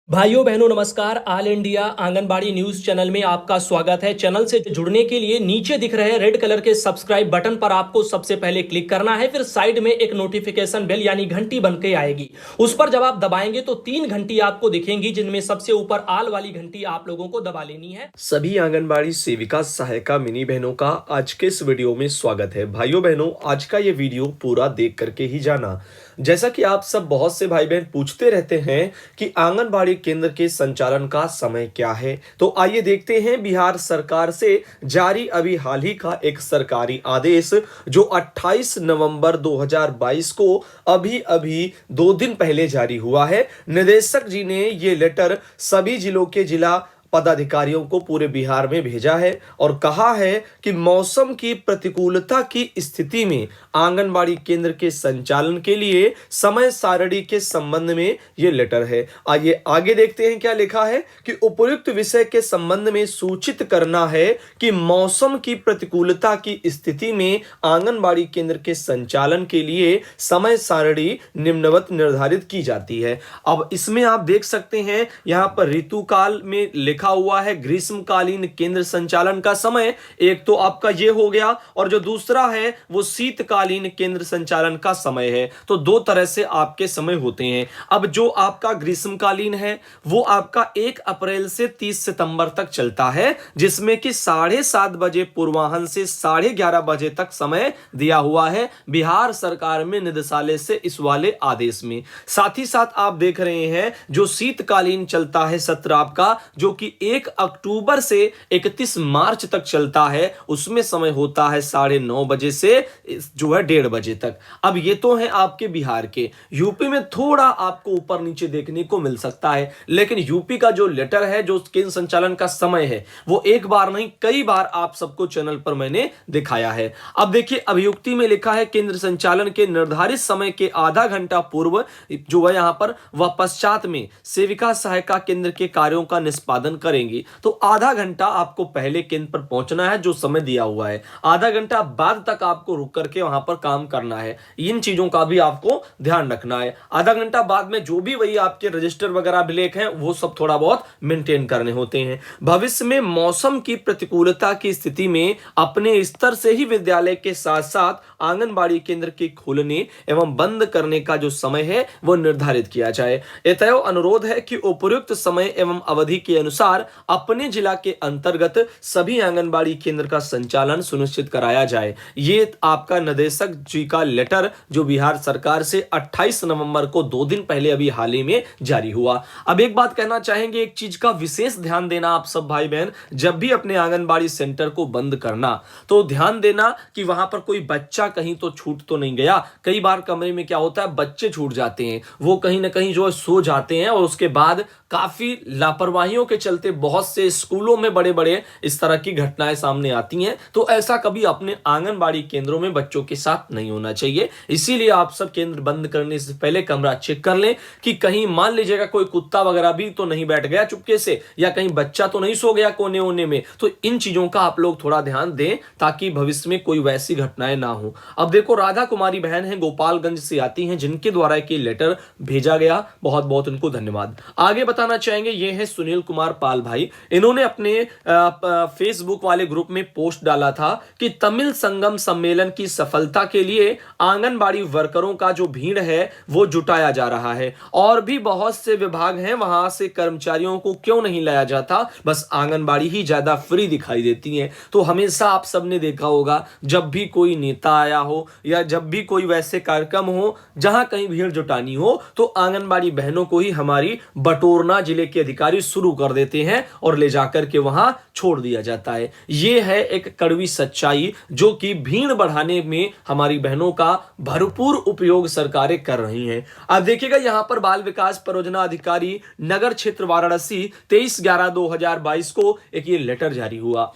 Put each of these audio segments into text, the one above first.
भाइयों बहनों नमस्कार। All India anganwadi news channel में आपका स्वागत है। चैनल से जुड़ने के लिए नीचे दिख रहे रेड कलर के सब्सक्राइब बटन पर आपको सबसे पहले क्लिक करना है। फिर साइड में एक नोटिफिकेशन बेल यानी घंटी बन के आएगी, उस पर जब आप दबाएंगे तो 3 घंटी आपको दिखेंगी, जिनमें सबसे ऊपर आल वाली घंटी आप लोगों को दबा लेनी है। सभी आंगनबाड़ी सेविका सहायिका मिनी बहनों का आज के इस वीडियो में स्वागत है। भाइयों बहनों, आज का ये वीडियो पूरा देख करके ही जाना। जैसा कि आप सब बहुत से भाई बहन पूछते रहते हैं कि आंगनबाड़ी केंद्र के संचालन का समय क्या है, तो आइए देखते हैं बिहार सरकार से जारी अभी हाल ही का एक सरकारी आदेश जो 28 नवंबर 2022 को अभी अभी 2 दिन पहले जारी हुआ है। निदेशक जी ने ये लेटर सभी जिलों के जिला पदाधिकारियों को पूरे बिहार में भेजा है और कहा है कि मौसम की प्रतिकूलता की स्थिति में आंगनबाड़ी केंद्र के संचालन के लिए समय सारणी के संबंध में यह लेटर है। आइए आगे देखते हैं क्या लिखा है कि उपयुक्त विषय के संबंध में सूचित करना है कि मौसम की प्रतिकूलता की स्थिति में आंगनबाड़ी केंद्र के संचालन के लिए समय सारणी निम्नवत निर्धारित की जाती है। अब इसमें आप देख सकते हैं यहां पर ऋतुकाल में लिखा हुआ है ग्रीष्मकालीन केंद्र संचालन का समय। एक तो आपका ये हो गया और जो दूसरा है वो शीतकालीन केंद्र संचालन का समय है। तो दो तरह से आपके समय होते हैं। अब जो आपका ग्रीष्मकालीन है वो आपका 1 अप्रैल से 30 सितंबर तक चलता है, जिसमें कि 7:30 बजे पूर्वाह्न से 11:30 बजे तक समय दिया हुआ है बिहार सरकार में निदेशालय से इस वाले आदेश में। साथ ही साथ आप देख रहे हैं जो शीतकालीन चलता है सत्र आपका, जो कि 1 अक्टूबर से 31 मार्च तक चलता है, उसमें समय होता है 9:30 बजे से जो है 1:30 बजे तक। अब ये तो है आपके बिहार के। यूपी में थोड़ा आपको ऊपर नीचे देखने को मिल सकता है, लेकिन यूपी का जो लेटर है जो केंद्र संचालन का समय है वो एक बार नहीं कई बार आप सबको चैनल पर मैंने दिखाया है। अब देखिए अभियुक्ति में लिखा है केंद्र संचालन के निर्धारित समय के आधा घंटा पूर्व जो है यहां पर वह पश्चात में सेविका सहायिका केंद्र के कार्यों का निष्पादन करेंगी। तो आधा घंटा आपको पहले केंद्र पर पहुंचना है जो समय दिया हुआ है, आधा घंटा बाद तक आपको रुक करके वहां पर काम करना है। इन चीजों का भी आपको ध्यान रखना है। आधा घंटा बाद में जो भी वही आपके रजिस्टर वगैरह अभिलेख हैं वो सब थोड़ा बहुत मेंटेन करने होते हैं। भविष्य में मौसम की प्रतिकूलता की स्थिति में अपने स्तर से ही विद्यालय के साथ साथ आंगनबाड़ी केंद्र के खोलने एवं बंद करने का जो समय है वो निर्धारित किया जाए। एतयो अनुरोध है कि उपयुक्त समय एवं अवधि के अनुसार अपने जिला के अंतर्गत सभी आंगनबाड़ी केंद्र का संचालन सुनिश्चित कराया जाए। ये आपका निदेशक जी का लेटर जो बिहार सरकार से 28 नवंबर को 2 दिन पहले अभी हाल ही में जारी हुआ। अब एक बात कहना चाहेंगे, एक चीज का विशेष ध्यान देना आप सब भाई बहन, जब भी अपने आंगनबाड़ी सेंटर को बंद करना तो ध्यान देना कि वहां पर कोई बच्चा कहीं तो छूट तो नहीं गया। कई बार कमरे में क्या होता है बच्चे छूट जाते हैं, वो कहीं ना कहीं जो है सो जाते हैं और उसके बाद काफी लापरवाहियों के चलते बहुत से स्कूलों में बड़े बड़े इस तरह की घटनाएं सामने आती हैं। तो ऐसा कभी अपने आंगनबाड़ी केंद्रों में बच्चों के साथ नहीं होना चाहिए। इसीलिए आप सब केंद्र बंद करने से पहले कमरा चेक कर लें कि कहीं मान लीजिएगा कोई कुत्ता वगैरह भी तो नहीं बैठ गया चुपके से, या कहीं बच्चा तो नहीं सो गया कोने ओने में। तो इन चीजों का आप लोग थोड़ा ध्यान दें ताकि भविष्य में कोई वैसी घटनाएं ना हो। अब देखो राधा कुमारी बहन है, गोपालगंज से आती हैं, जिनके द्वारा एक लेटर भेजा गया। बहुत बहुत उनको धन्यवाद। आगे बताना चाहेंगे ये है सुनील कुमार पाल भाई। इन्होंने अपने फेसबुक वाले ग्रुप में पोस्ट डाला था कि तमिल संगम सम्मेलन की सफलता के लिए आंगनबाड़ी वर्करों का जो भीड़ है वो जुटाया जा रहा है और भी बहुत से विभाग हैं, वहां से कर्मचारियों को क्यों नहीं लाया जाता, बस आंगनबाड़ी ही ज्यादा फ्री दिखाई देती है। तो हमेशा आप सबने देखा होगा जब भी कोई नेता आया हो या जब भी कोई वैसे कार्यक्रम हो जहां कहीं भीड़ जुटानी हो तो आंगनबाड़ी बहनों को ही हमारी बटोरना जिले के अधिकारी शुरू कर देते हैं और ले जाकर के वहां छोड़ दिया जाता है। यह है एक कड़वी सच्चाई जो कि भीड़ बढ़ाने में हमारी बहनों का भरपूर उपयोग सरकारें कर रही हैं। अब देखिएगा यहां पर बाल विकास परियोजना अधिकारी नगर क्षेत्र वाराणसी 23/11/2022 को एक ये लेटर जारी हुआ।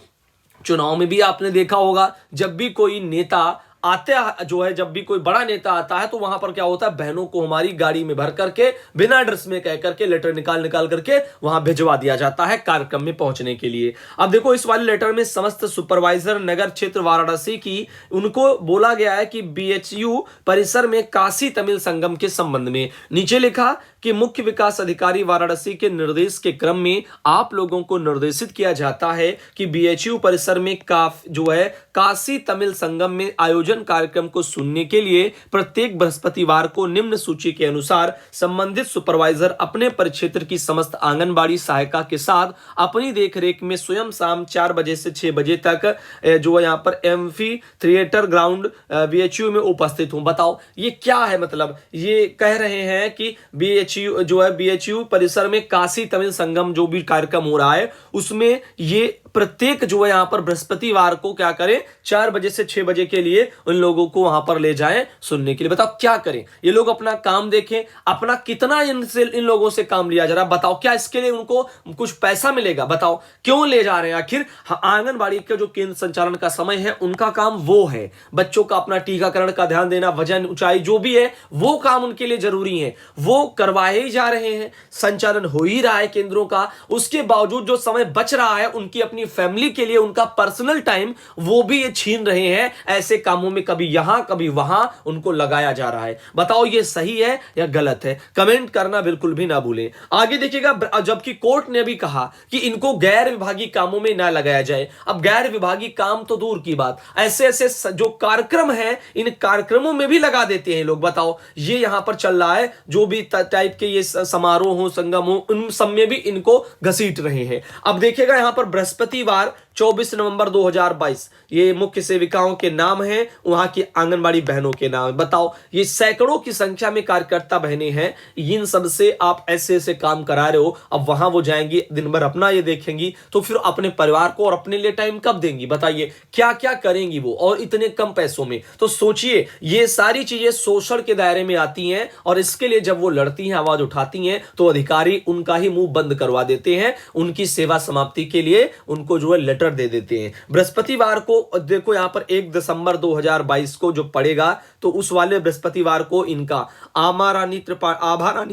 चुनाव में भी आपने देखा होगा जब भी कोई नेता जो है जब भी कोई बड़ा नेता आता है तो वहां पर क्या होता है, बहनों को हमारी गाड़ी में भर करके बिना ड्रेस में कह करके लेटर निकाल निकाल करके वहां भिजवा दिया जाता है कार्यक्रम में पहुंचने के लिए। अब देखो इस वाले लेटर में समस्त सुपरवाइजर नगर क्षेत्र वाराणसी की उनको बोला गया है कि बीएचयू परिसर में काशी तमिल संगम के संबंध में नीचे लिखा कि मुख्य विकास अधिकारी वाराणसी के निर्देश के क्रम में आप लोगों को निर्देशित किया जाता है कि बीएचयू परिसर में काशी तमिल संगम में आयोजन कार्यक्रम को सुनने के लिए प्रत्येक बृहस्पतिवार को निम्न सूची के अनुसार संबंधित सुपरवाइजर अपने परिक्षेत्र की समस्त आंगनबाड़ी सहायिका के साथ अपनी देखरेख में स्वयं शाम 4 बजे से 6 बजे तक जो है यहाँ पर एम्फी थिएटर ग्राउंड बीएचयू में उपस्थित हूं। बताओ ये क्या है, मतलब ये कह रहे हैं कि बीएचयू परिसर में काशी तमिल संगम जो भी कार्यक्रम हो रहा है उसमें ये प्रत्येक जो है यहां पर बृहस्पतिवार को क्या करें, 4 बजे से 6 बजे के लिए उन लोगों को वहां पर ले जाएं सुनने के लिए। बताओ क्या करें, ये लोग अपना काम देखें, अपना कितना इन लोगों से काम लिया जा रहा है। बताओ क्या इसके लिए उनको कुछ पैसा मिलेगा, बताओ क्यों ले जा रहे हैं। आखिर आंगनबाड़ी का जो केंद्र संचालन का समय है उनका काम वो है, बच्चों का अपना टीकाकरण का ध्यान देना, वजन ऊंचाई जो भी है वो काम उनके लिए जरूरी है, वो करवाए ही जा रहे हैं, संचालन हो ही रहा है केंद्रों का। उसके बावजूद जो समय बच रहा है उनकी अपनी फैमिली के लिए, उनका पर्सनल टाइम, वो भी ये छीन रहे हैं। ऐसे कामों में कभी यहां कभी वहां उनको लगाया जा रहा है। बताओ ये सही है या गलत है, कमेंट करना बिल्कुल भी ना भूलें। आगे देखिएगा, जबकि कोर्ट ने भी कहा कि इनको गैर विभागीय कामों में ना लगाया जाए। अब गैर विभागीय काम तो दूर की बात, ऐसे ऐसे जो कार्यक्रम है इन कार्यक्रमों में भी लगा देते हैं लोग। बताओ ये यहां पर चल रहा है, जो भी टाइप के ये समारोह हो, संगम हो, उन सब में भी इनको घसीट रहे हैं। अब देखिएगा यहां पर बृहस्पतिवार 24 नवंबर 2022 ये मुख्य सेविकाओं के नाम हैं, वहां की आंगनबाड़ी बहनों के नाम। बताओ ये सैकड़ों की संख्या में कार्यकर्ता बहनें हैं, इन सब से आप ऐसे ऐसे काम करा रहे हो। अब वहां वो जाएंगी, दिन भर अपना ये देखेंगी, तो फिर अपने परिवार को और अपने लिए टाइम कब देंगी। बताइए क्या क्या करेंगी वो, और इतने कम पैसों में। तो सोचिए ये सारी चीजें शोषण के दायरे में आती हैं, और इसके लिए जब वो लड़ती हैं, आवाज उठाती हैं, तो अधिकारी उनका ही मुंह बंद करवा देते हैं, उनकी सेवा समाप्ति के लिए उनको जो है लेटर दे देते हैं। बृहस्पतिवार को देखो यहां पर 1 दिसंबर 2022 को जो पड़ेगा, तो उस वाले बृहस्पतिवार को इनका आभा रानी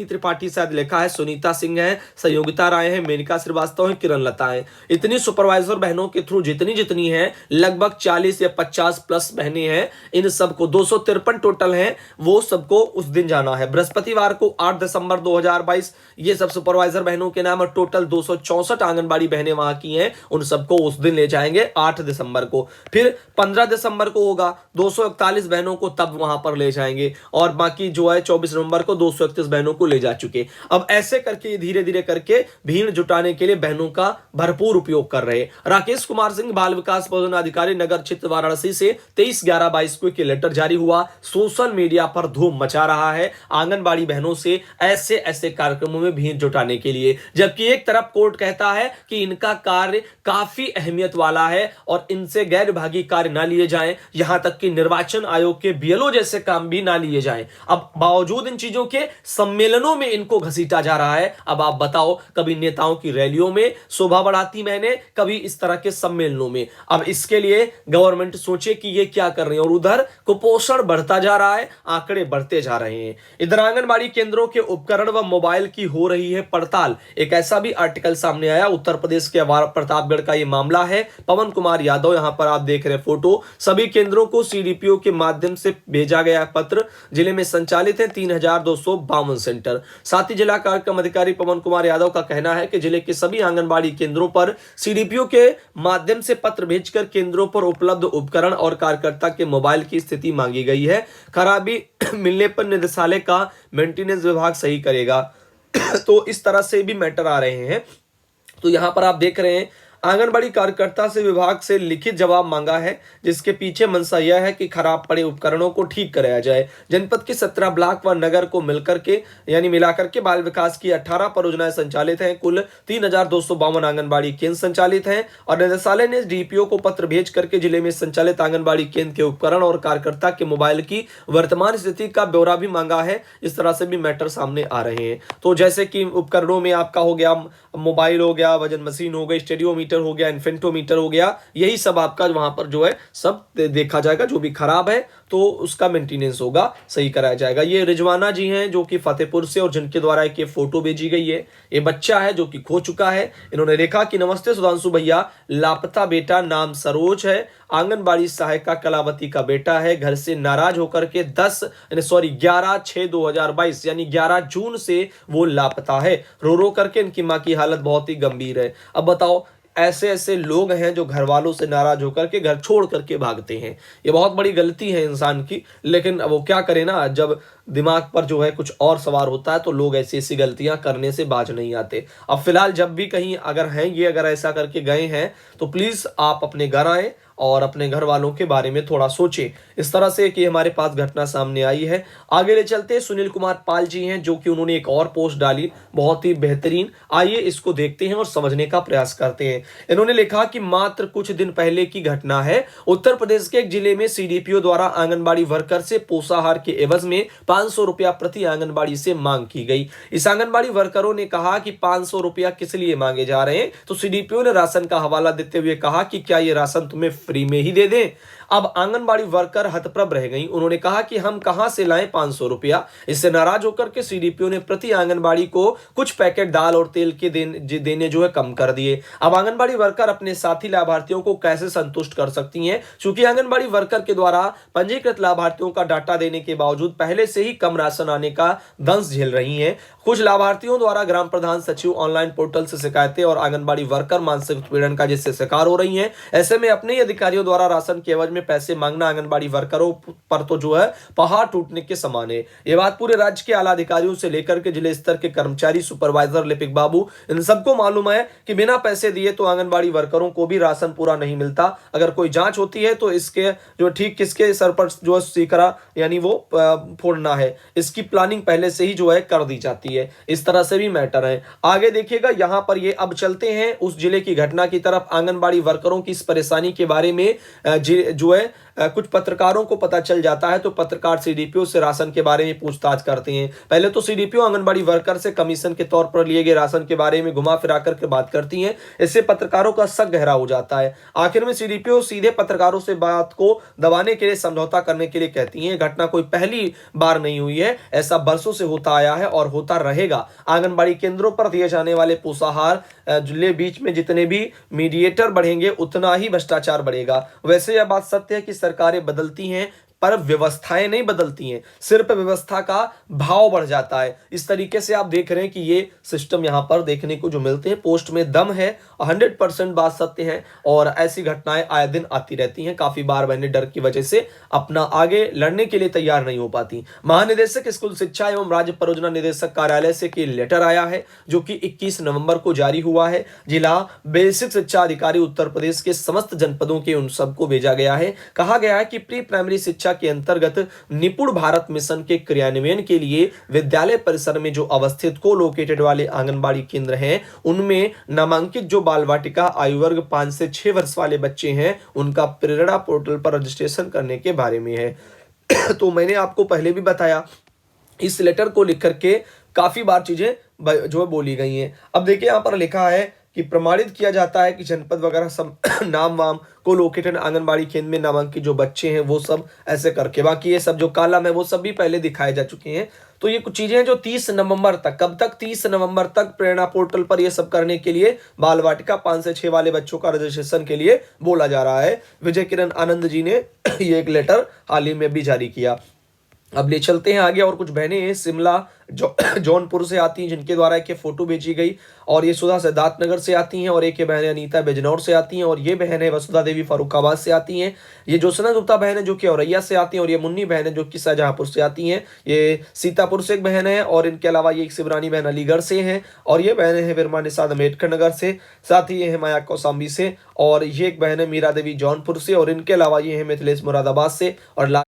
त्रिपाठी शायद लिखा है, सुनीता सिंह है, संयोगिता राय है, मेनका श्रीवास्तव है, किरण लता है। इतनी सुपरवाइजर बहनों के थ्रू जितनी हैं, लगभग 40 या 50 प्लस बहनें हैं। इन सबको 253 टोटल हैं, वो सबको उस दिन जाना है। बृहस्पतिवार को 8 दिसंबर 2022 ये सब सुपरवाइजर बहनों के नाम, और टोटल 264 आंगनबाड़ी बहनें वहां की हैं, उन सबको उस दिन ले जाएंगे 8 दिसंबर को। फिर 15 दिसंबर को होगा 241 बहनों को तब वहां पर ले जाएंगे, और बाकी जो है 24 नवंबर को 231 बहनों को ले जा चुके। अब ऐसे करके धीरे धीरे करके भीड़ जुटाने के लिए बहनों का भरपूर उपयोग कर रहे। राकेश कुमार सिंह बाल विकास पदाधिकारी नगर क्षेत्र वाराणसी से 23/11/22 को एक लेटर जारी हुआ, सोशल मीडिया पर धूम मचा रहा है आंगनबाड़ी बहनों से ऐसे ऐसे कार्यक्रमों में भीड़ जुटाने के लिए। जबकि एक तरफ कोर्ट कहता है कि इनका कार्य काफी अहमियत वाला है और इनसे गैर विभागीय कार्य ना लिए जाएं, यहां तक कि निर्वाचन आयोग के बीएलओ जैसे काम भी ना लिए जाएं। अब बावजूद इन चीजों के सम्मेलनों में इनको घसीटा जा रहा है। अब आप बताओ, कभी नेताओं की रैलियों में शोभा बढ़ाती मैंने, कभी इस तरह के सम्मेलनों में। अब इसके लिए गवर्नमेंट सोचे कि ये क्या कर रहे हैं, और उधर कुपोषण बढ़ता जा रहा है, आंकड़े बढ़ते जा रहे हैं। इधर आंगनबाड़ी केंद्रों के उपकरण व मोबाइल की हो रही है पड़ताल। एक ऐसा भी आर्टिकल सामने आया, उत्तर प्रदेश के प्रतापगढ़ का ये मामला है। पवन कुमार यादव, यहां पर आप देख रहे हैं फोटो, सभी केंद्रों को सीडीपीओ के माध्यम से भेजा गया पत्र। जिले में संचालित है 3252 सेंटर। साथ ही जिला कार्यक्रम अधिकारी पवन कुमार यादव का कहना है कि जिले के सभी आंगनबाड़ी केंद्रों पर सीडीपीओ के माध्यम से पत्र भेजकर केंद्रों पर उपलब्ध उपकरण और कार्यकर्ता के मोबाइल की स्थिति मांगी गई है। खराबी मिलने पर निदेशालय का मेंटेनेंस विभाग सही करेगा। तो इस तरह से भी मैटर आ रहे हैं। तो यहां पर आप देख रहे हैं आंगनबाड़ी कार्यकर्ता से विभाग से लिखित जवाब मांगा है, जिसके पीछे मंशा यह है कि खराब पड़े उपकरणों को ठीक कराया जाए। जनपद के 17 ब्लॉक व नगर को मिलकर के यानी मिलाकर के बाल विकास की 18 परियोजनाएं संचालित हैं। कुल 3252 आंगनबाड़ी केंद्र संचालित हैं, और निदेशालय ने डीपीओ को पत्र भेज करके जिले में संचालित आंगनबाड़ी केंद्र के उपकरण और कार्यकर्ता के मोबाइल की वर्तमान स्थिति का ब्यौरा भी मांगा है। इस तरह से भी मैटर सामने आ रहे हैं। तो जैसे कि उपकरणों में आपका हो गया मोबाइल, हो गया वजन मशीन, हो गई स्टेडियोमीटर, मीटर हो गया, इन्फेंटोमीटर हो गया, यही सब आपका वहां पर जो है सब देखा जाएगा। जो भी खराब है तो उसका मेंटेनेंस होगा, सही कराया जाएगा। ये रिजवाना जी हैं जो कि फतेहपुर से, और जिनके द्वारा एक ये फोटो भेजी गई है। ये बच्चा है जो कि खो चुका है। इन्होंने लिखा कि नमस्ते सुधांशु भैया, लापता बेटा नाम सरोज है, आंगनबाड़ी सहायिका कलावती का बेटा है। घर से नाराज होकर के 11/6/2022 यानी 11 जून से वो लापता है। रो रो करके इनकी मां की हालत बहुत ही गंभीर है। अब बताओ, ऐसे ऐसे लोग हैं जो घर वालों से नाराज होकर के घर छोड़ करके भागते हैं। ये बहुत बड़ी गलती है इंसान की, लेकिन वो क्या करे ना, जब दिमाग पर जो है कुछ और सवार होता है तो लोग ऐसी ऐसी गलतियां करने से बाज नहीं आते। अब फिलहाल जब भी कहीं अगर हैं ये, अगर ऐसा करके गए हैं तो प्लीज आप अपने घर आए और अपने घर वालों के बारे में थोड़ा सोचें। इस तरह से कि हमारे पास घटना सामने आई है। आगे ले चलते हैं, सुनील कुमार पाल जी हैं जो कि उन्होंने एक और पोस्ट डाली, बहुत ही बेहतरीन। आइए इसको देखते हैं और समझने का प्रयास करते हैं। इन्होंने लिखा कि मात्र कुछ दिन पहले की घटना है। उत्तर प्रदेश के एक जिले में सीडीपीओ द्वारा आंगनबाड़ी वर्कर से पोषाहार के एवज में 500 रुपया प्रति आंगनबाड़ी से मांग की गई। इस आंगनबाड़ी वर्करों ने कहा कि 500 रुपया किस लिए मांगे जा रहे हैं, तो सीडीपीओ ने राशन का हवाला देते हुए कहा कि क्या ये राशन तुम्हें फ्री में ही दे दें। अब आंगनबाड़ी वर्कर हतप्रभ रह गई। उन्होंने कहा कि हम कहां से लाएं 500 रुपया। इससे नाराज होकर के सीडीपीओ ने प्रति आंगनबाड़ी को कुछ पैकेट दाल और तेल के देने जो है कम कर दिए। अब आंगनबाड़ी वर्कर अपने साथी लाभार्थियों को कैसे संतुष्ट कर सकती हैं, क्योंकि आंगनबाड़ी वर्कर के द्वारा पंजीकृत लाभार्थियों का डाटा देने के बावजूद पहले से ही कम राशन आने का दंश झेल रही हैं। कुछ लाभार्थियों द्वारा ग्राम प्रधान सचिव ऑनलाइन पोर्टल से शिकायतें और आंगनबाड़ी वर्कर मानसिक उत्पीड़न का जिससे शिकार हो रही हैं। ऐसे में अपने ही अधिकारियों द्वारा राशन के एवज में पैसे मांगना आंगनबाड़ी वर्करों पर तो जो है पहाड़ टूटने के समान है। ये बात पूरे राज्य के आला अधिकारियों से लेकर के जिले स्तर के कर्मचारी, सुपरवाइजर, लिपिक बाबू, इन सबको मालूम है कि बिना पैसे दिए तो आंगनबाड़ी वर्करों को भी राशन पूरा नहीं मिलता। अगर कोई जांच होती है तो इसके जो ठीक किसके सर पर जो सीकरा यानी वो फोड़ना है, इसकी प्लानिंग पहले से ही जो है कर दी जाती है। इस तरह से भी मैटर है। आगे देखिएगा यहां पर ये अब चलते हैं उस जिले की घटना की तरफ। आंगनबाड़ी वर्करों की इस परेशानी के बारे में जो है कुछ पत्रकारों को पता चल जाता है तो पत्रकार सीडीपीओ से राशन के बारे में पूछताछ करते हैं। पहले तो सीडीपीओ आंगनबाड़ी वर्कर से कमीशन के तौर पर लिए गए राशन के बारे में घुमा फिरा करके बात करती हैं। इससे पत्रकारों का शक गहरा हो जाता है। आखिर में सीडीपीओ सीधे पत्रकारों से बात को दबाने के लिए, समझौता करने के लिए कहती हैं। घटना कोई पहली बार नहीं हुई है, ऐसा बरसों से होता आया है और होता रहेगा। आंगनबाड़ी केंद्रों पर दिए जाने वाले पोषाहार जिले बीच में जितने भी मीडिएटर बढ़ेंगे उतना ही भ्रष्टाचार बढ़ेगा। वैसे यह बात सत्य है कि सरकारें बदलती हैं पर व्यवस्थाएं नहीं बदलती हैं, सिर्फ व्यवस्था का भाव बढ़ जाता है। इस तरीके से आप देख रहे हैं कि ये सिस्टम यहां पर देखने को जो मिलते हैं, पोस्ट में दम है, 100% बात सत्य है और ऐसी घटनाएं आए दिन आती रहती हैं। काफी बार मैंने डर की वजह से अपना आगे लड़ने के लिए तैयार नहीं हो पाती। महानिदेशक स्कूल शिक्षा एवं राज्य परियोजना निदेशक कार्यालय से कि लेटर आया है जो कि 21 नवंबर को जारी हुआ है। जिला बेसिक शिक्षा अधिकारी उत्तर प्रदेश के समस्त जनपदों के उन सबको भेजा गया है। कहा गया है कि प्री प्राइमरी शिक्षा के अंतर्गत निपुण भारत मिशन के क्रियान्वयन के लिए विद्यालय परिसर में जो अवस्थित को लोकेटेड वाले आंगनबाड़ी केंद्र हैं, उनमें नामांकित जो बाल वाटिका आयु वर्ग 5 से 6 वर्ष वाले बच्चे हैं, उनका प्रेरणा पोर्टल पर रजिस्ट्रेशन करने के बारे में है। तो मैंने आपको पहले भी बताया, इस लेटर को लिख करके काफी बार चीजें जो है बोली गई हैं। अब देखिए यहाँ पर लिखा है कि प्रमाणित किया जाता है कि जनपद वगैरह सब नाम वाम को लोकेटेड आंगनबाड़ी केंद्र में नामांकित जो बच्चे हैं वो सब ऐसे करके, बाकी ये सब जो कॉलम है वो सब भी पहले दिखाए जा चुके हैं। तो ये कुछ चीजें हैं जो 30 नवंबर तक, कब तक, 30 नवंबर तक प्रेरणा पोर्टल पर ये सब करने के लिए बाल वाटिका 5 से 6 वाले बच्चों का रजिस्ट्रेशन के लिए बोला जा रहा है। विजय किरण आनंद जी ने ये एक लेटर हाल ही में भी जारी किया। अब ले चलते हैं आगे। और कुछ बहनें शिमला जौनपुर से आती हैं जिनके द्वारा एक फोटो भेजी गई, और ये सुधा सिद्धार्थ नगर से आती हैं, और एक ये बहनें अनीता बिजनौर से आती हैं, और ये बहनें वसुधा देवी फरुखाबाद से आती हैं। ये ज्योत्सना गुप्ता बहन है जो कि औरैया से आती हैं, और ये मुन्नी बहन है जो कि शाहजहांपुर से आती हैं। ये सीतापुर से एक बहन है, और इनके अलावा ये एक शिवरानी बहन अलीगढ़ से हैं, और ये बहनें हैं विरमा निषाद अम्बेडकर नगर से, साथ ही ये है माया कौशाम्बी से, और ये एक बहन है मीरा देवी जौनपुर से, और इनके अलावा ये है मिथिलेश मुरादाबाद से, और